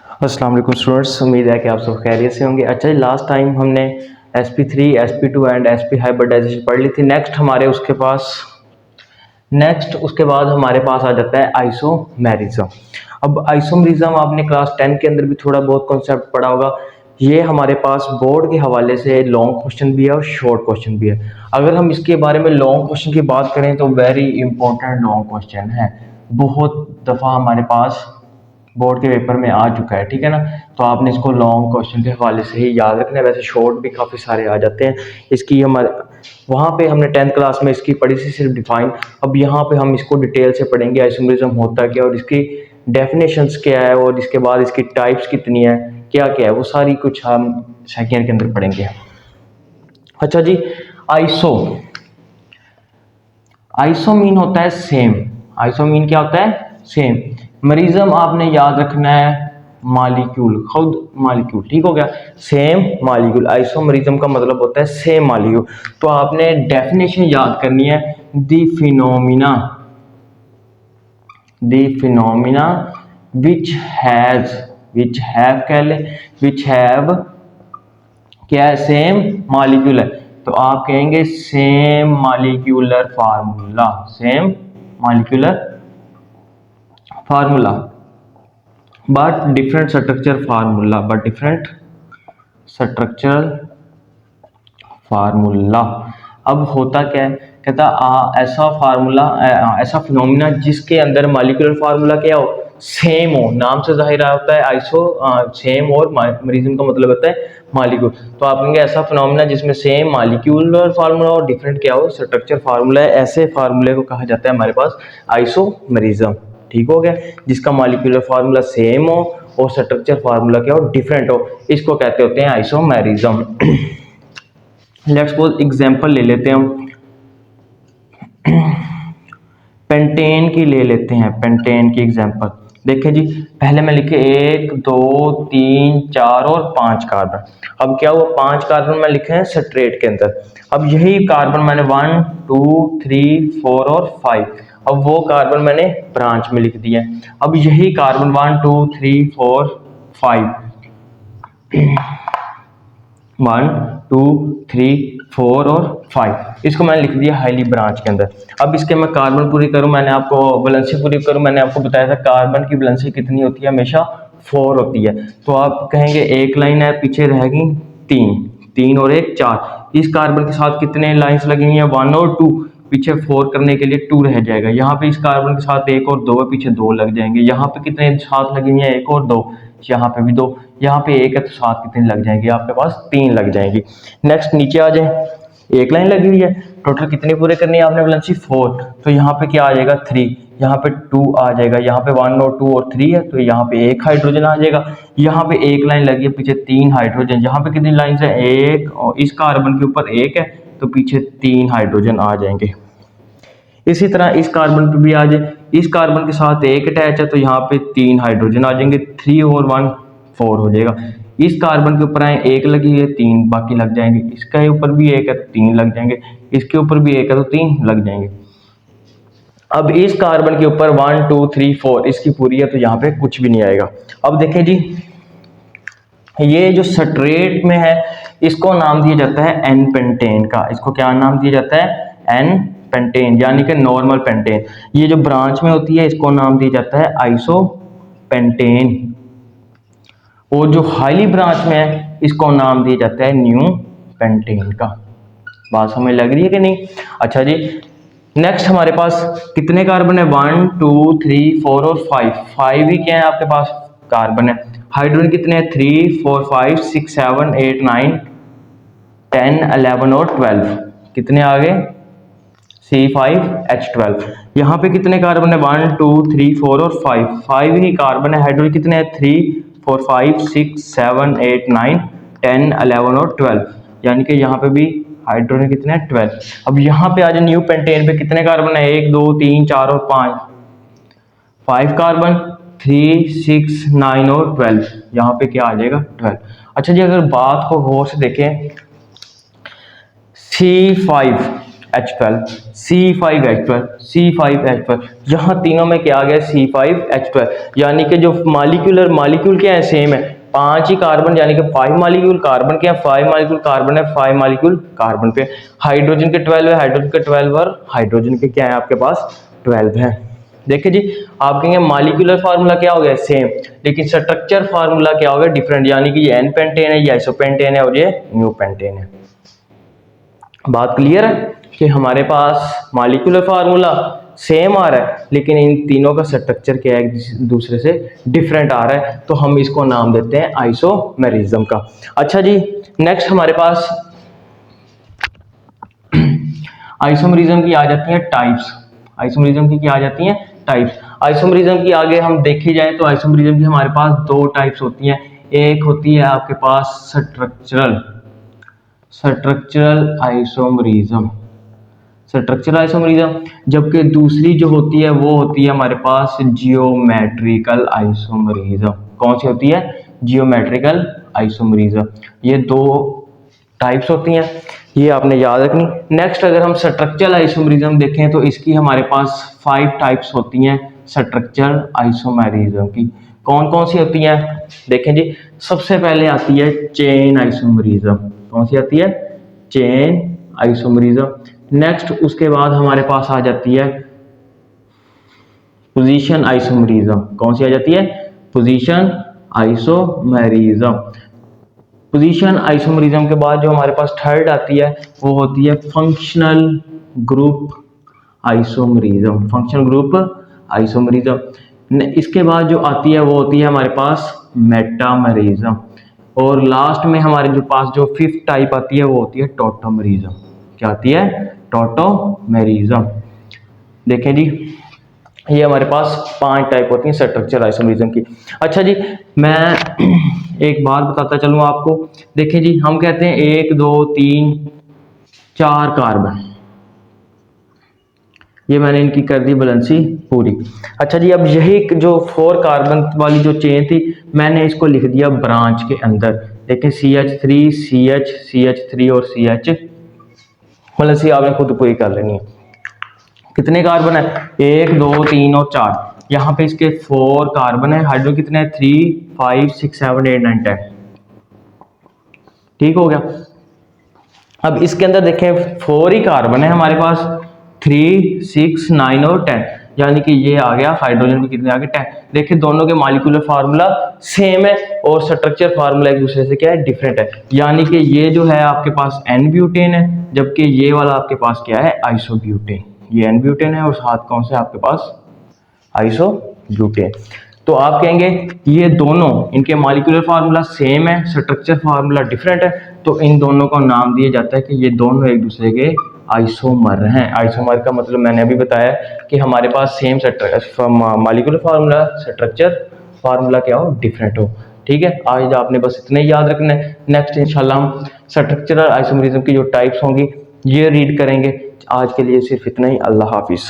अस्सलाम वालेकुम स्टूडेंट्स, उम्मीद है कि आप सब खैरियत से होंगे। अच्छा जी, लास्ट टाइम हमने sp3 sp2 and sp hybridisation पढ़ ली थी। नेक्स्ट उसके बाद हमारे पास आ जाता है आइसोमेरिज्म। अब आइसोमेरिज्म आपने क्लास 10 के अंदर भी थोड़ा बहुत कॉन्सेप्ट पढ़ा होगा। ये हमारे पास बोर्ड के हवाले से लॉन्ग क्वेश्चन भी है और शॉर्ट क्वेश्चन भी है। अगर हम इसके बारे में लॉन्ग क्वेश्चन की बात करें तो वेरी इंपॉर्टेंट लॉन्ग क्वेश्चन है, बहुत दफ़ा हमारे पास बोर्ड के पेपर में आ चुका है, ठीक है ना। तो आपने इसको लॉन्ग क्वेश्चन के हवाले से ही याद रखना है। वैसे शॉर्ट भी काफ़ी सारे आ जाते हैं। इसकी हमारे वहाँ पे हमने 10th क्लास में इसकी पढ़ी थी सिर्फ डिफाइन। अब यहाँ पे हम इसको डिटेल से पढ़ेंगे, आइसोमेरिज्म होता क्या और इसकी डेफिनेशंस क्या है और इसके बाद इसकी टाइप्स कितनी है, क्या क्या है, वो सारी कुछ हम सेकेंड के अंदर पढ़ेंगे। अच्छा जी, आइसो आइसो मीन होता है सेम। आइसो मीन क्या होता है? सेम। मरिज्म आपने याद रखना है मालिक्यूल, खुद मालिक्यूल, ठीक हो गया। सेम मालिक्यूल, आइसोमरिज्म का मतलब होता है सेम मालिक्यूल। तो आपने डेफिनेशन याद करनी है, द फिनोमिना विच हैव कह ले, विच हैव क्या है? सेम मालिक्यूल है। तो आप कहेंगे same molecular formula but different structural formula. अब होता क्या है? कहता ऐसा फिनोमिना जिसके अंदर मालिक्यूलर फार्मूला क्या हो? सेम हो। नाम से जाहिर होता है आइसो सेम, और मरीजम का मतलब होता है मालिक्यूल। तो आप कहेंगे ऐसा फिनोमिना जिसमें सेम मालिक्यूलर फार्मूला और डिफरेंट क्या हो? स्ट्रक्चर फार्मूला है। ऐसे फार्मूले को कहा जाता है हमारे पास आइसोमेरिज्म, ठीक हो गया। जिसका मालिक्यूलर फार्मूला सेम हो और स्ट्रक्चर फार्मूला क्या हो? डिफरेंट हो, इसको कहते होते हैं आइसोमेरिज्म। लेट्स सपोज एग्जांपल ले लेते हैं हम, पेंटेन की ले लेते हैं। पेंटेन की एग्जांपल देखें जी। पहले मैं लिखे 1 2 3 4 और 5 कार्बन। अब क्या हुआ? 5 कार्बन मैं लिखे हैं स्ट्रेट के अंदर। अब यही कार्बन मैंने 1 2 3 4 और 5, अब वो कार्बन मैंने ब्रांच में लिख दिया। अब यही कार्बन 1 2 3 4 5 1 2 3 4 और 5, इसको मैंने लिख दिया हाईली ब्रांच के अंदर। अब इसके मैं कार्बन पूरी करूं, मैंने आपको वैलेंसी पूरी करूं, मैंने आपको बताया था कार्बन की वैलेंसी कितनी होती है? हमेशा 4 होती है। तो आप कहेंगे एक लाइन है, पीछे रहेगी 3 और 1 4। इस कार्बन के साथ कितने लाइंस लगी हुई है? 1 और 2, पीछे 4 करने के लिए 2 रह जाएगा। यहाँ पे इस कार्बन के साथ 1 और 2 है, पीछे 2 लग जाएंगे। यहाँ पे कितने साथ लगी हुई है? 1 और 2, यहाँ पे भी 2, यहाँ पे 1 है तो साथ कितनी लग जाएंगी? आपके पास 3 लग जाएंगी। नेक्स्ट नीचे आ जाए, एक लाइन लगी हुई है, टोटल कितनी पूरे करनी है आपने? वैलेंसी 4, तो यहाँ पे क्या आ जाएगा? 3, यहाँ पे 2 आ जाएगा, यहाँ पे 1 और 2 और 3 है तो यहाँ पे 1 हाइड्रोजन आ जाएगा। यहाँ पे एक लाइन लगी है, पीछे 3 हाइड्रोजन। यहाँ पे कितनी लाइन है? 1, और इस कार्बन के ऊपर 1 है तो पीछे 3 हाइड्रोजन आ जाएंगे। इसी तरह इस कार्बन पे भी आ जाए, इस कार्बन के साथ 1 अटैच है तो यहाँ पे 3 हाइड्रोजन आ जाएंगे, 3 और 1 4 हो जाएगा। इस कार्बन के ऊपर आए 1 लगी है, 3 बाकी लग जाएंगे। इसके ऊपर भी 1 है तो 3 लग जाएंगे, इसके ऊपर भी 1 है तो 3 लग जाएंगे। अब इस कार्बन के ऊपर 1 2 3 4 इसकी पूरी है तो यहाँ पे कुछ भी नहीं आएगा। अब देखें जी, ये जो स्ट्रेट में है इसको नाम दिया जाता है एन पेंटेन का। इसको क्या नाम दिया जाता है? एन पेंटेन, यानी कि नॉर्मल पेंटेन। ये जो ब्रांच में होती है इसको नाम दिया जाता है आइसो पेंटेन, और जो हाईली ब्रांच में है इसको नाम दिया जाता है न्यू पेंटेन का। बात समझ लग रही है कि नहीं? अच्छा जी, नेक्स्ट हमारे पास कितने कार्बन है? 1 2 3 4 और 5 ही क्या है आपके पास? कार्बन है। हाइड्रोजन कितने हैं? 3 4 5 6 7 8 9 10 11 और 12, कितने आ गए? C5H12। यहाँ पे कितने कार्बन है? 1 2 3 4 और 5 ही कार्बन है। हाइड्रोजन कितने हैं? 3 4 5 6 7 8 9 10 11 और 12, यानी कि यहाँ पे भी हाइड्रोजन कितने हैं? 12। अब यहाँ पे आज न्यू पेंटेन पे कितने कार्बन है? 1 2 3 4 और 5 कार्बन, 3 6 9 और 12, यहाँ पे क्या आ जाएगा? 12। अच्छा जी, अगर बात को गौर से देखें, H12, C5H12, C5H12, यहाँ तीनों में क्या आ गया C5H12, यानी कि जो मालिक्यूल क्या है सेम है, 5 ही कार्बन यानी कि 5 मालिक्यूल कार्बन के हैं, 5 मालिक्यूल कार्बन है, 5 मालिक्यूल कार्बन पे। हाइड्रोजन के 12 है, हाइड्रोजन के 12 और हाइड्रोजन के क्या है आपके पास 12 है। देखिए जी, आप कहेंगे मालिक्यूलर फार्मूला क्या हो गया सेम, लेकिन स्ट्रक्चर फार्मूला क्या हो गया डिफरेंट, यानी कि ये एन पेंटेन है, ये आइसोपेंटेन है और ये न्यू पेंटेन है। बात क्लियर है कि हमारे पास मालिक्यूलर फार्मूला सेम आ रहा है, लेकिन इन तीनों का स्ट्रक्चर क्या है एक दूसरे से डिफरेंट आ रहा है, तो हम इसको नाम देते हैं आइसोमेरिज्म का। अच्छा जी, नेक्स्ट हमारे पास आइसोमेरिज्म की आ जाती है टाइप्स। आइसोमेरिज्म की क्या आ जाती हैं टाइप्स। आइसोमेरिज्म की आगे हम देखे जाए तो आइसोमेरिज्म की हमारे पास दो टाइप्स होती हैं। एक होती है आपके पास स्ट्रक्चरल आइसोमेरिज्म, जबकि दूसरी जो होती है वो होती है हमारे पास जियोमेट्रिकल आइसोमेरिज्म। कौन सी होती है? Geometrical isomerism. ये दो टाइप्स होती हैं, ये आपने याद रखनी। नेक्स्ट अगर हम स्ट्रक्चरल आइसोमेरिज्म देखें तो इसकी हमारे पास 5 टाइप्स होती हैं स्ट्रक्चरल आइसोमेरिज्म की। कौन कौन सी होती हैं देखें जी। सबसे पहले आती है चेन आइसोमेरिज्म। कौन सी आती है? Chain isomerism. नेक्स्ट उसके बाद हमारे पास आ जाती है पोजीशन आइसोमेरिज्म। कौन सी आ जाती है? Position isomerism. पोजीशन आइसोमेरिज्म के बाद जो हमारे पास थर्ड आती है वो होती है functional group isomerism. Functional group isomerism. इसके बाद जो आती है वो होती है हमारे पास मेटामेरिज्म। और लास्ट में हमारे जो पास जो 5th टाइप आती है वो होती है टोटोमेरिज्म। क्या आती है? टोटोमेरिज्म। देखें जी, ये हमारे पास 5 टाइप होती हैं स्ट्रक्चरल आइसोमेरिज्म की। अच्छा जी, मैं एक बात बताता चलूँ आपको। देखें जी, हम कहते हैं 1 2 3 4 कार्बन, ये मैंने इनकी कर दी बैलेंसी पूरी। अच्छा जी, अब यही जो 4 कार्बन वाली जो चेन थी मैंने इसको लिख दिया ब्रांच के अंदर। देखें CH3 CH CH3 और CH, बैलेंसी आपने खुद पूरी कर लेनी है। कितने कार्बन है? 1 2 3 और 4। यहाँ पे इसके 4 कार्बन है। हाइड्रोजन कितने हैं? 3 5 6 7 8 9 10। ठीक हो गया। अब इसके अंदर देखें 4 ही कार्बन है हमारे पास, 3 6 9 और 10, यानी कि ये आ गया हाइड्रोजन में कितने आ गए? 10। देखिए दोनों के मॉलिक्यूलर फार्मूला सेम है और स्ट्रक्चर फार्मूला एक दूसरे से क्या है? डिफरेंट है। यानी कि ये जो है आपके पास एन ब्यूटेन है, जबकि ये वाला आपके पास क्या है? आइसोब्यूटेन। ये एन ब्यूटेन है और साथ कौन से आपके पास? आइसोब्यूटेन। तो आप कहेंगे ये दोनों, इनके मॉलिक्यूलर फार्मूला सेम है, स्ट्रक्चर फार्मूला डिफरेंट है, तो इन दोनों को नाम दिया जाता है कि ये दोनों एक दूसरे के आइसोमर हैं। आइसोमर का मतलब मैंने अभी बताया कि हमारे पास same molecular formula, structure formula क्या हो? डिफरेंट हो। ठीक है, आज आपने बस इतने याद रखना है। नेक्स्ट इंशाल्लाह हम स्ट्रक्चरल आइसोमेरिज्म की जो टाइप्स होंगी ये रीड करेंगे। आज के लिए सिर्फ इतना ही। अल्लाह हाफिज़।